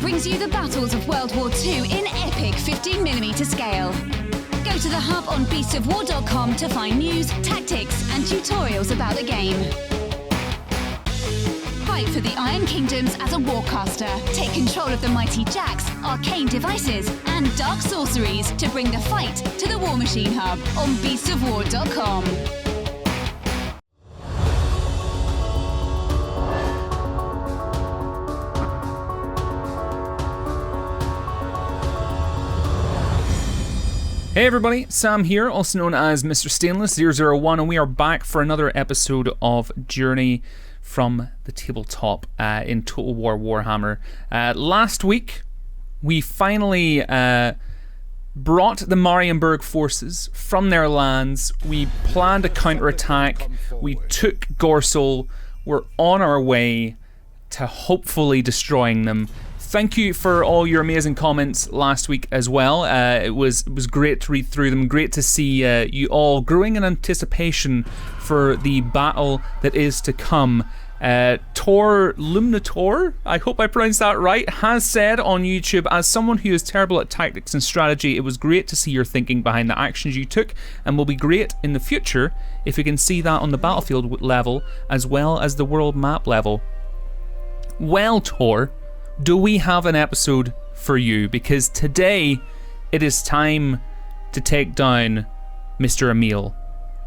brings you the battles of World War II in epic 15mm scale. Go to the hub on beastsofwar.com to find news, tactics, and tutorials about the game. Fight for the Iron Kingdoms as a warcaster. Take control of the mighty jacks, arcane devices, and dark sorceries to bring the fight to the War Machine Hub on beastsofwar.com. Hey everybody, Sam here, also known as Mr. Stainless 001, and we are back for another episode of Journey From The Tabletop in Total War Warhammer. Last week, we finally brought the Marienburg forces from their lands. We planned a counterattack. We took Gorsel. We're on our way to hopefully destroying them. Thank you for all your amazing comments last week as well. It was great to read through them. Great to see you all growing in anticipation for the battle that is to come. Louen Leoncoeur, I hope I pronounced that right, has said on YouTube, as someone who is terrible at tactics and strategy, it was great to see your thinking behind the actions you took, and will be great in the future if we can see that on the battlefield level as well as the world map level. Well, Tor, do we have an episode for you? Because today it is time to take down Mr. Emil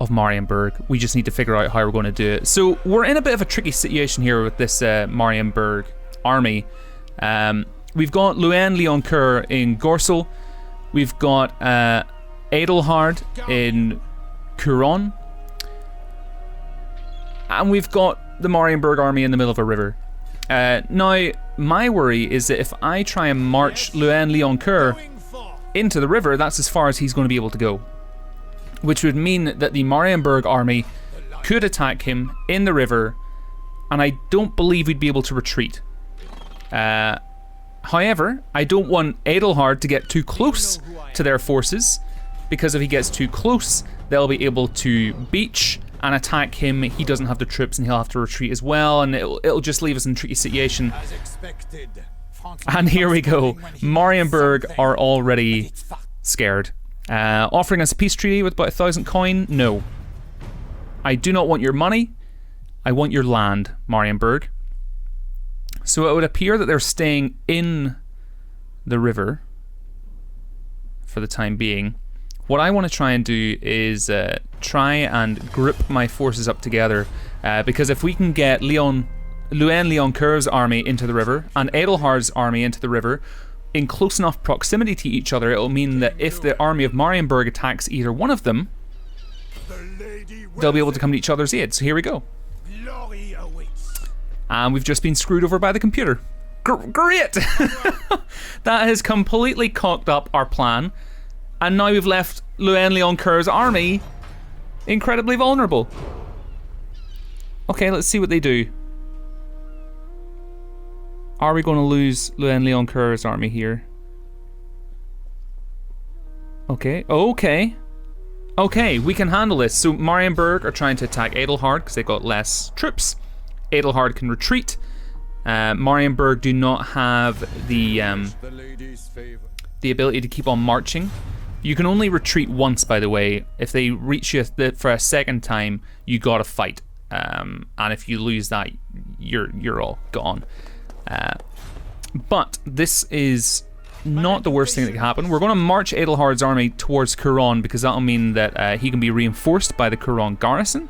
of Marienburg. We just need to figure out how we're going to do it. So we're in a bit of a tricky situation here with this Marienburg army. We've got Louen Leoncoeur in Gorsel. We've got Adelhard in Couronne. And we've got the Marienburg army in the middle of a river. Now, my worry is that if I try and march Louen Leoncoeur into the river, that's as far as he's going to be able to go. Which would mean that the Marienburg army could attack him in the river, and I don't believe we'd be able to retreat. However, I don't want Adelhard to get too close to their forces, because if he gets too close, they'll be able to beach and attack him. He doesn't have the troops and he'll have to retreat as well, and it'll just leave us in a tricky situation. And here we go. Marienburg are already scared. Offering us a peace treaty with about 1,000 coin? No. I do not want your money. I want your land, Marienburg. So it would appear that they're staying in the river for the time being. What I want to try and do is try and group my forces up together, because if we can get Louen Leoncoeur's army into the river and Adelhard's army into the river in close enough proximity to each other, it'll mean that if the army of Marienburg attacks either one of them, they'll be able to come to each other's aid. So here we go. And we've just been screwed over by the computer. Great! That has completely cocked up our plan. And now we've left Louen Leoncoeur's army incredibly vulnerable. Okay, let's see what they do. Are we going to lose Louen Leoncoeur's army here? Okay, we can handle this. So Marienburg are trying to attack Adelhard because they've got less troops. Adelhard can retreat. Marienburg do not have the ability to keep on marching. You can only retreat once, by the way. If they reach you for a second time, you gotta fight. And if you lose that, you're all gone. But this is not the worst thing that can happen. We're going to march Adelhard's army towards Couronne, because that'll mean that he can be reinforced by the Couronne garrison.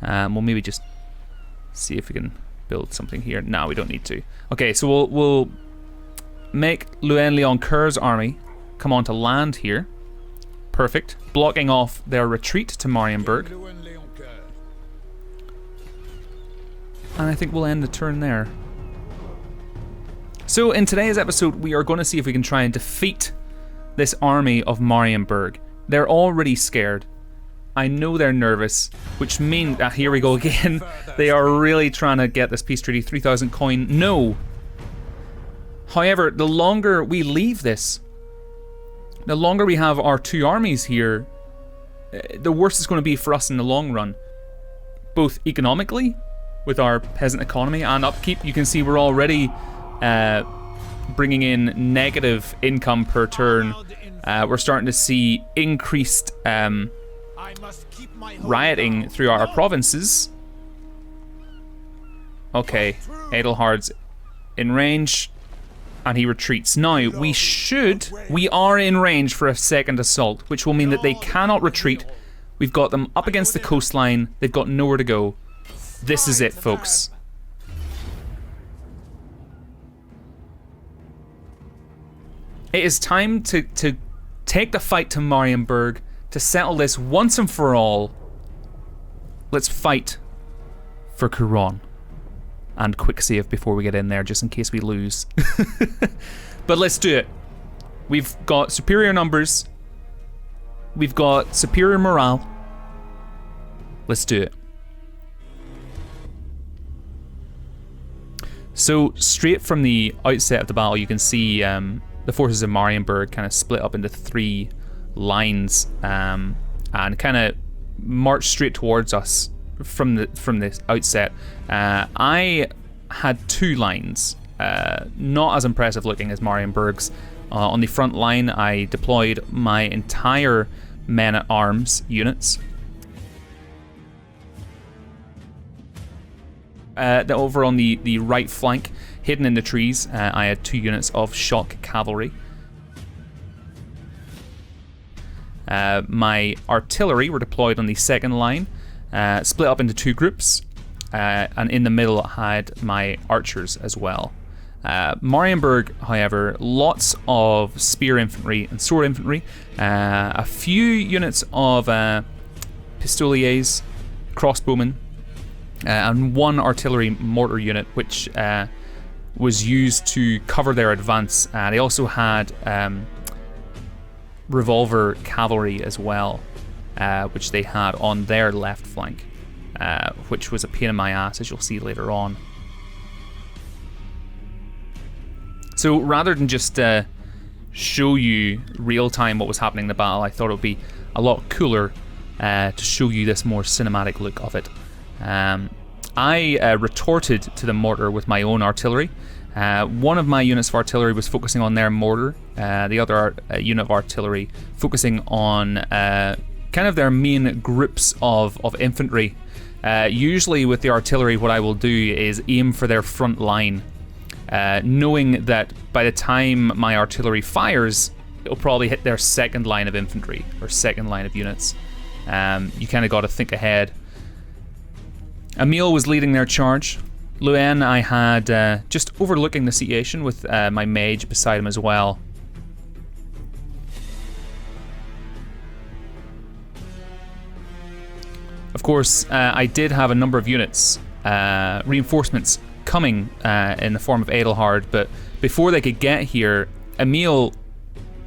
We'll maybe just see if we can build something here. No, we don't need to. Okay, so we'll make Louen Leoncoeur's army come onto land here. Perfect. Blocking off their retreat to Marienburg. And I think we'll end the turn there. So in today's episode, we are going to see if we can try and defeat this army of Marienburg. They're already scared. I know they're nervous, which means, here we go again. They are really trying to get this peace treaty. 3,000 coin, no. However, the longer we leave this, the longer we have our two armies here, the worse it's going to be for us in the long run. Both economically, with our peasant economy and upkeep. You can see we're already bringing in negative income per turn. We're starting to see increased rioting through our provinces. Okay, Edelhard's in range, and he retreats. Now, we are in range for a second assault, which will mean that they cannot retreat. We've got them up against the coastline. They've got nowhere to go. This is it, folks. It is time to take the fight to Marienburg, to settle this once and for all. Let's fight for Couronne. And quick save before we get in there, just in case we lose. But let's do it. We've got superior numbers. We've got superior morale. Let's do it. So, straight from the outset of the battle, you can see the forces of Marienburg kind of split up into 3 lines and kind of march straight towards us from this outset. I had 2 lines, not as impressive looking as Marienburg's. On the front line, I deployed my entire men-at-arms units. Over on the right flank, hidden in the trees, I had 2 units of shock cavalry. My artillery were deployed on the second line, split up into 2 groups, and in the middle I had my archers as well. Marienburg, however, lots of spear infantry and sword infantry, a few units of pistoliers, crossbowmen, and 1 artillery mortar unit, which was used to cover their advance. They also had revolver cavalry as well, which they had on their left flank, which was a pain in my ass, as you'll see later on. So rather than just show you real time what was happening in the battle, I thought it would be a lot cooler to show you this more cinematic look of it. I retorted to the mortar with my own artillery. One of my units of artillery was focusing on their mortar, the other unit of artillery focusing on kind of their main groups of infantry. Usually with the artillery, what I will do is aim for their front line, knowing that by the time my artillery fires, it'll probably hit their second line of infantry, or second line of units. You kind of got to think ahead. Emile was leading their charge. Louen I had just overlooking the situation with my mage beside him as well. Of course, I did have a number of units, reinforcements coming in the form of Edelhard, but before they could get here, Emile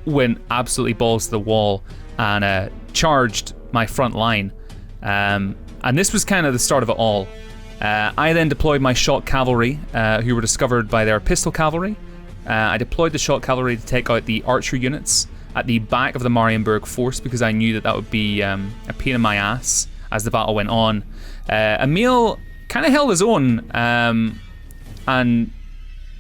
went absolutely balls to the wall and charged my front line. And this was kind of the start of it all. I then deployed my shock cavalry, who were discovered by their pistol cavalry. I deployed the shock cavalry to take out the archer units at the back of the Marienburg force, because I knew that would be a pain in my ass as the battle went on. Emile kind of held his own and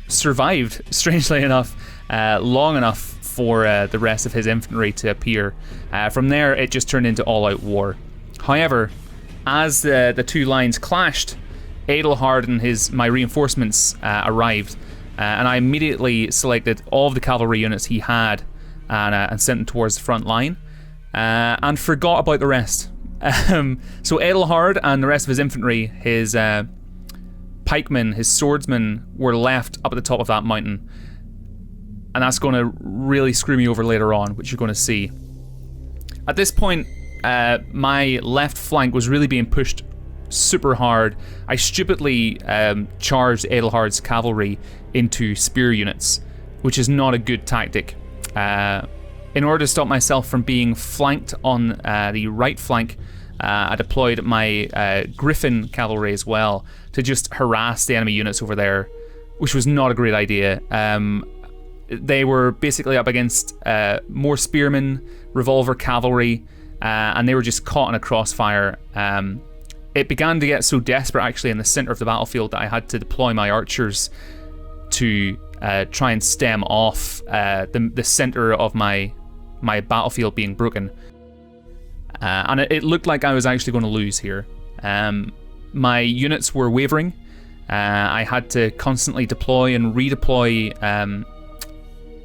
survived, strangely enough, long enough for the rest of his infantry to appear. From there, it just turned into all-out war. However, as the 2 lines clashed, Edelhard and my reinforcements arrived, and I immediately selected all of the cavalry units he had and sent them towards the front line, and forgot about the rest. So Edelhard and the rest of his infantry, his pikemen, his swordsmen, were left up at the top of that mountain, and that's going to really screw me over later on, which you're going to see. At this point, my left flank was really being pushed super hard. I stupidly charged Edelhard's cavalry into spear units, which is not a good tactic. In order to stop myself from being flanked on the right flank, I deployed my Griffin cavalry as well to just harass the enemy units over there, which was not a great idea. They were basically up against more spearmen, revolver cavalry, and they were just caught in a crossfire. It began to get so desperate actually in the center of the battlefield that I had to deploy my archers to try and stem off the center of my battlefield being broken. And it looked like I was actually going to lose here. My units were wavering. I had to constantly deploy and redeploy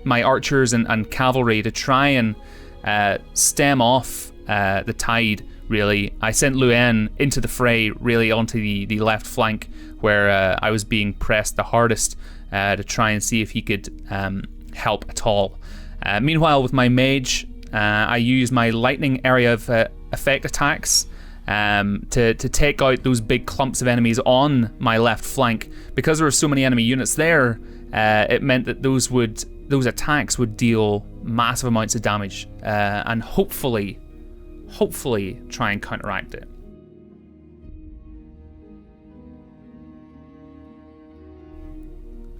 my archers and cavalry to try and stem off the tide, really. I sent Louen into the fray, really onto the left flank, where I was being pressed the hardest, to try and see if he could help at all. Meanwhile, with my mage, I used my lightning area of effect attacks to take out those big clumps of enemies on my left flank. Because there were so many enemy units there, it meant that those attacks would deal massive amounts of damage, and hopefully try and counteract it.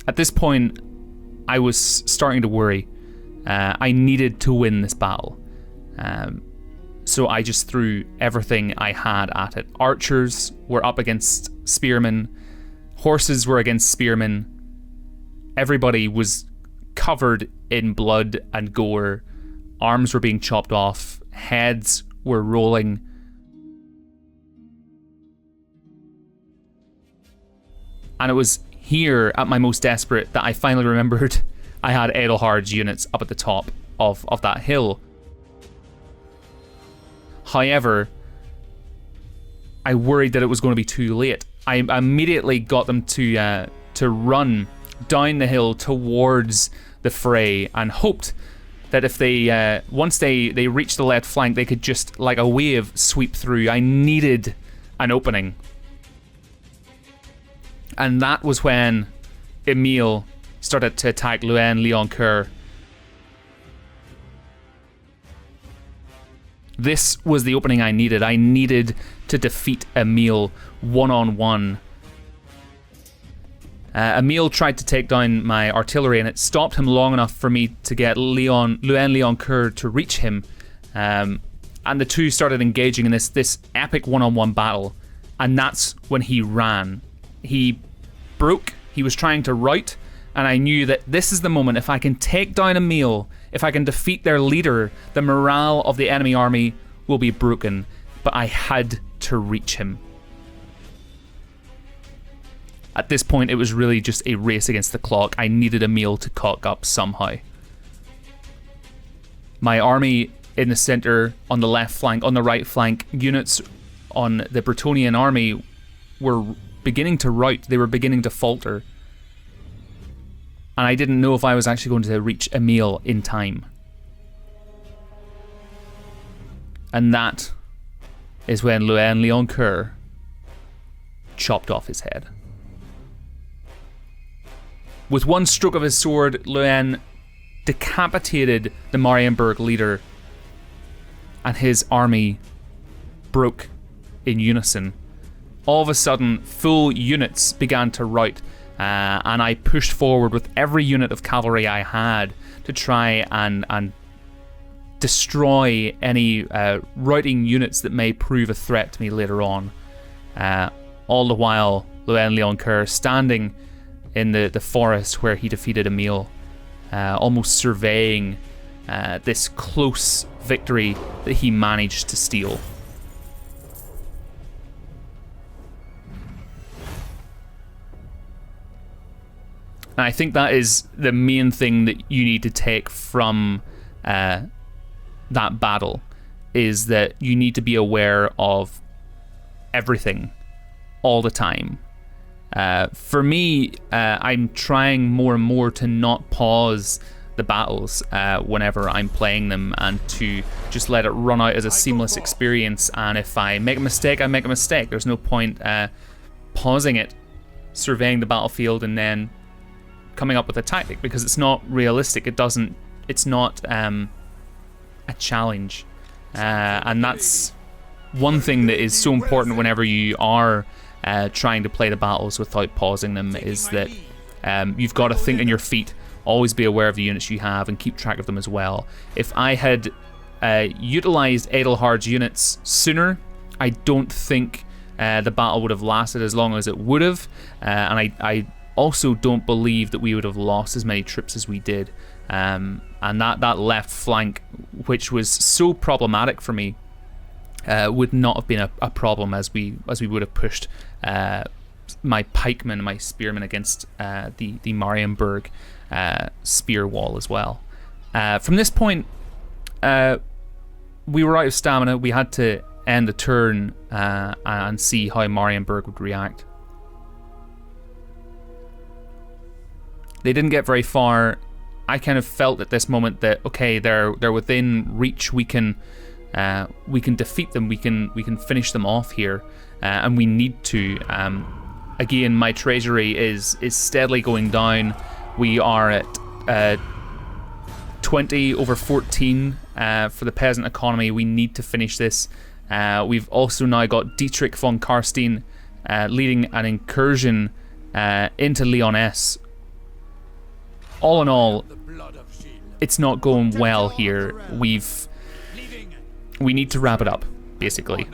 At this point, I was starting to worry. I needed to win this battle. So I just threw everything I had at it. Archers were up against spearmen. Horses were against spearmen. Everybody was covered in blood and gore. Arms were being chopped off. Heads were rolling. And it was here, at my most desperate, that I finally remembered I had Edelhard's units up at the top of that hill. However, I worried that it was going to be too late. I immediately got them to run down the hill towards the fray, and hoped that if they once they reached the left flank, they could just, like a wave, sweep through. I needed an opening. And that was when Emile started to attack Louen Leoncoeur. This was the opening I needed. I needed to defeat Emile one-on-one. Emile tried to take down my artillery, and it stopped him long enough for me to get Louen Leoncoeur to reach him. And the two started engaging in this epic one-on-one battle. And that's when he ran. He broke. He was trying to rout. And I knew that this is the moment. If I can take down Emile, if I can defeat their leader, the morale of the enemy army will be broken. But I had to reach him. At this point, it was really just a race against the clock. I needed Emile to cock up somehow. My army in the center, on the left flank, on the right flank, units on the Bretonnian army were beginning to rout. They were beginning to falter. And I didn't know if I was actually going to reach Emile in time. And that is when Louen Leoncoeur chopped off his head. With one stroke of his sword, Louen decapitated the Marienburg leader, and his army broke in unison. All of a sudden, full units began to rout, and I pushed forward with every unit of cavalry I had to try and destroy any routing units that may prove a threat to me later on. All the while, Louen Leoncoeur standing in the forest where he defeated Emile, almost surveying this close victory that he managed to steal. And I think that is the main thing that you need to take from that battle, is that you need to be aware of everything all the time. For me, I'm trying more and more to not pause the battles whenever I'm playing them, and to just let it run out as a seamless experience. And if I make a mistake, I make a mistake. There's no point pausing it, surveying the battlefield, and then coming up with a tactic, because it's not realistic. It's not a challenge. And that's one thing that is so important whenever you are trying to play the battles without pausing them, is that you've got to think on your feet, always be aware of the units you have, and keep track of them as well. If I had utilized Edelhard's units sooner, I don't think the battle would have lasted as long as it would have, and I also don't believe that we would have lost as many troops as we did. And that left flank, which was so problematic for me, would not have been a problem as we would have pushed my pikemen, my spearmen against the Marienburg spear wall as well. From this point, we were out of stamina. We had to end the turn and see how Marienburg would react. They didn't get very far. I kind of felt at this moment that, okay, they're within reach. We can defeat them. We can finish them off here, and we need to. Again, my treasury is steadily going down. We are at 20 over 14 for the peasant economy. We need to finish this. We've also now got Dietrich von Karstein leading an incursion into Lyonesse. All in all, it's not going well here. We need to wrap it up, basically.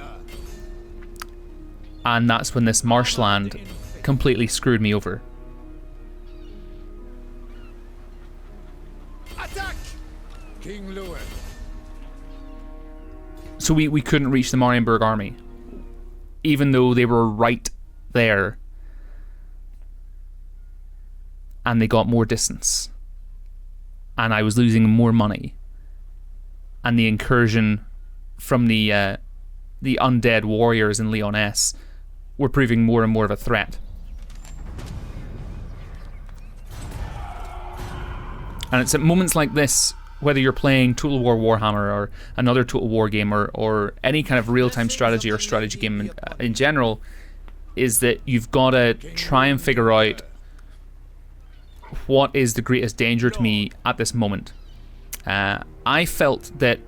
And that's when this marshland completely screwed me over. Attack! King Louen. So we couldn't reach the Marienburg army, even though they were right there. And they got more distance. And I was losing more money. And the incursion from the undead warriors in Lyonesse were proving more and more of a threat. And it's at moments like this, whether you're playing Total War Warhammer or another Total War game or any kind of real-time strategy or strategy game in general, is that you've got to try and figure out what is the greatest danger to me at this moment. I felt that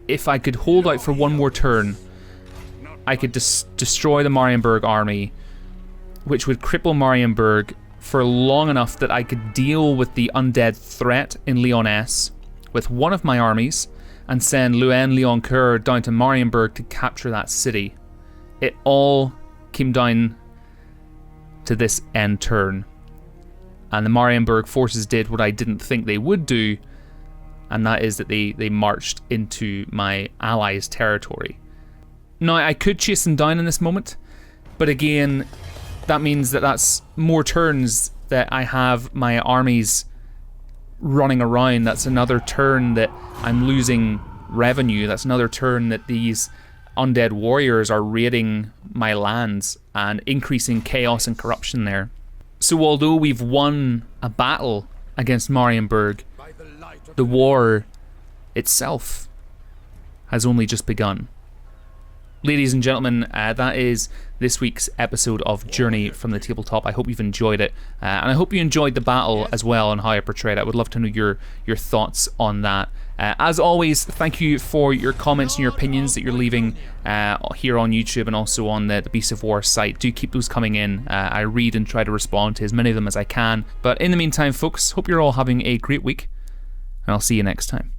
if I could hold out for one more turn, I could destroy the Marienburg army, which would cripple Marienburg for long enough that I could deal with the undead threat in Lyonesse with one of my armies and send Louen Leoncoeur down to Marienburg to capture that city. It all came down to this end turn. And the Marienburg forces did what I didn't think they would do, and that is that they marched into my allies' territory. Now, I could chase them down in this moment, but again, that means that that's more turns that I have my armies running around. That's another turn that I'm losing revenue. That's another turn that these undead warriors are raiding my lands and increasing chaos and corruption there. So although we've won a battle against Marienburg, the war itself has only just begun. Ladies and gentlemen, that is this week's episode of Journey from the Tabletop. I hope you've enjoyed it, and I hope you enjoyed the battle as well and how I portrayed it. I would love to know your thoughts on that. As always, thank you for your comments and your opinions that you're leaving here on YouTube and also on the Beasts of War site. Do keep those coming in. I read and try to respond to as many of them as I can. But in the meantime, folks, hope you're all having a great week, and I'll see you next time.